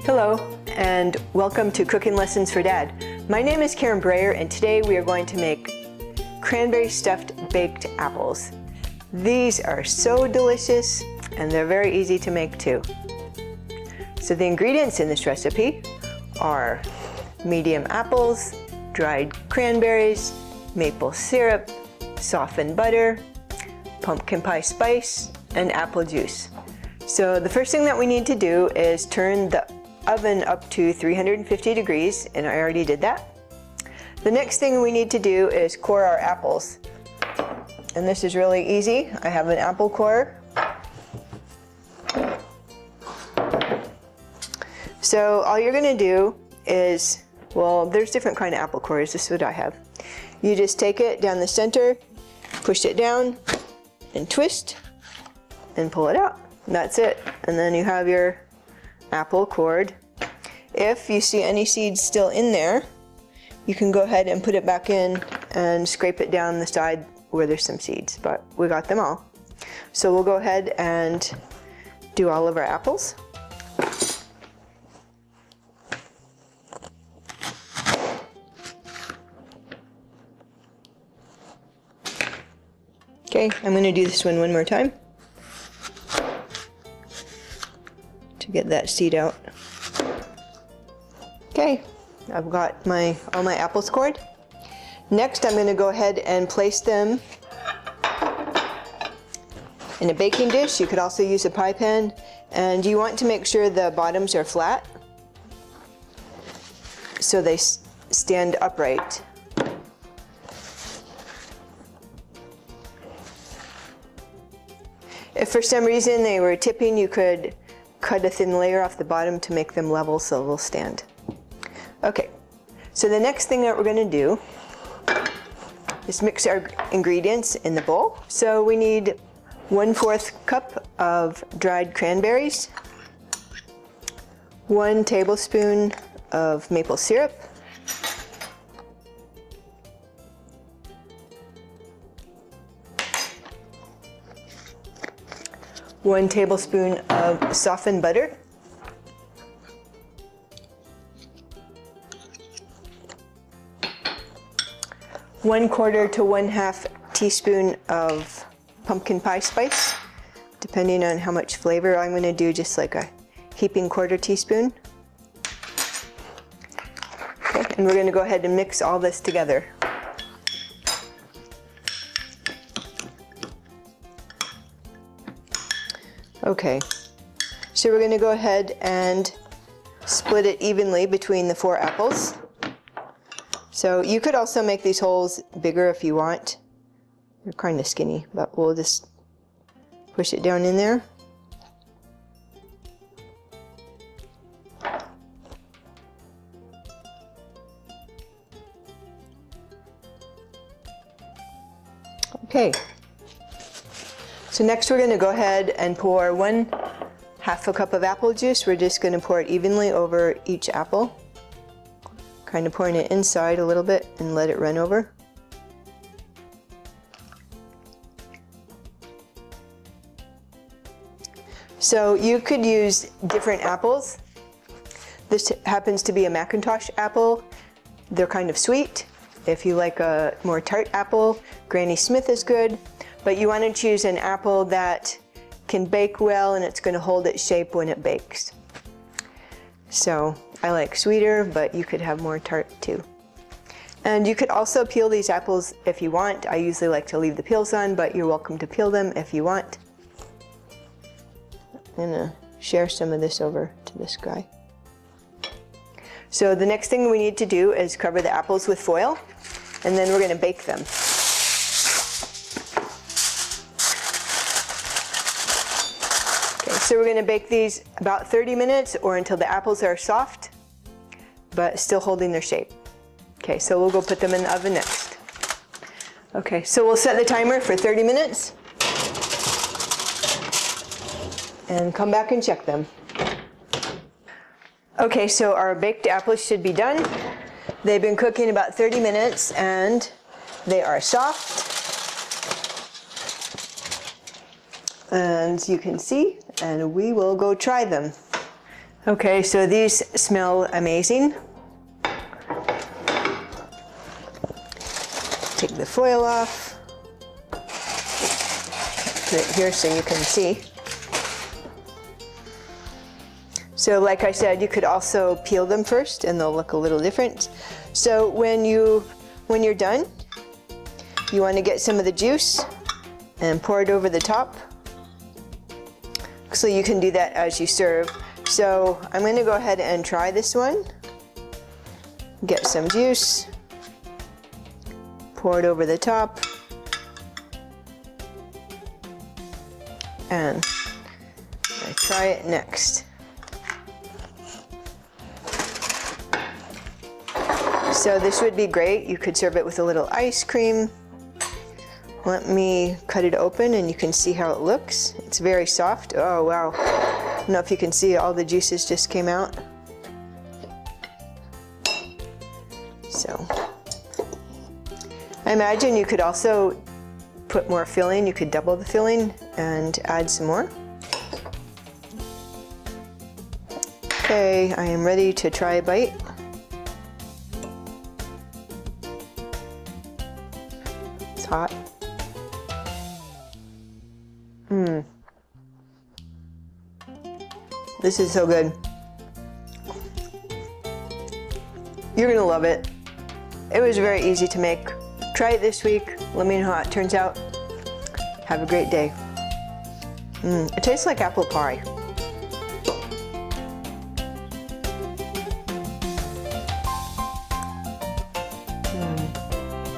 Hello, and welcome to Cooking Lessons for Dad. My name is Karen Breyer, and today we are going to make cranberry stuffed baked apples. These are so delicious, and they're very easy to make too. So the ingredients in this recipe are medium apples, dried cranberries, maple syrup, softened butter, pumpkin pie spice, and apple juice. So the first thing that we need to do is turn the oven up to 350 degrees, and I already did that. The next thing we need to do is core our apples. And this is really easy. I have an apple core. So all you're gonna do is, well, there's different kind of apple cores. This is what I have. You just take it down the center, push it down, and twist, and pull it out. And that's it. And then you have your apple cored. If you see any seeds still in there, you can go ahead and put it back in and scrape it down the side where there's some seeds, but we got them all. So we'll go ahead and do all of our apples. Okay, I'm going to do this one more time to get that seed out. Okay, I've got all my apples cored. Next, I'm going to go ahead and place them in a baking dish. You could also use a pie pan, and you want to make sure the bottoms are flat so they stand upright. If for some reason they were tipping, you could cut a thin layer off the bottom to make them level so they'll stand. Okay, so the next thing that we're going to do is mix our ingredients in the bowl. So we need 1/4 cup of dried cranberries, 1 tablespoon of maple syrup, 1 tablespoon of softened butter, 1/4 to 1/2 teaspoon of pumpkin pie spice, depending on how much flavor. I'm going to do just like a heaping 1/4 teaspoon. Okay, and we're going to go ahead and mix all this together. Okay, so we're going to go ahead and split it evenly between the 4 apples. So you could also make these holes bigger if you want. They're kind of skinny, but we'll just push it down in there. Okay. So next we're going to go ahead and pour 1/2 cup of apple juice. We're just going to pour it evenly over each apple. Kind of pouring it inside a little bit and let it run over. So you could use different apples. This happens to be a Macintosh apple. They're kind of sweet. If you like a more tart apple, Granny Smith is good. But you want to choose an apple that can bake well and it's going to hold its shape when it bakes. So I like sweeter, but you could have more tart too. And you could also peel these apples if you want. I usually like to leave the peels on, but you're welcome to peel them if you want. I'm gonna share some of this over to this guy. So the next thing we need to do is cover the apples with foil, and then we're gonna bake them. So we're going to bake these about 30 minutes or until the apples are soft, but still holding their shape. Okay, so we'll go put them in the oven next. Okay, so we'll set the timer for 30 minutes and come back and check them. Okay, so our baked apples should be done. They've been cooking about 30 minutes and they are soft. And you can see, and we will go try them. Okay, so these smell amazing. Take the foil off. Put it here so you can see. So like I said, you could also peel them first and they'll look a little different. So when you're done, you want to get some of the juice and pour it over the top. So you can do that as you serve. So I'm going to go ahead and try this one. Get some juice, pour it over the top, and I try it next. So this would be great. You could serve it with a little ice cream. Let me cut it open and you can see how it looks. It's very soft. Oh wow. I don't know if you can see, all the juices just came out. So I imagine you could also put more filling. You could double the filling and add some more. Okay, I am ready to try a bite. It's hot. This is so good. You're gonna love it. It was very easy to make. Try it this week. Let me know how it turns out. Have a great day. It tastes like apple pie.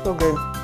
So good.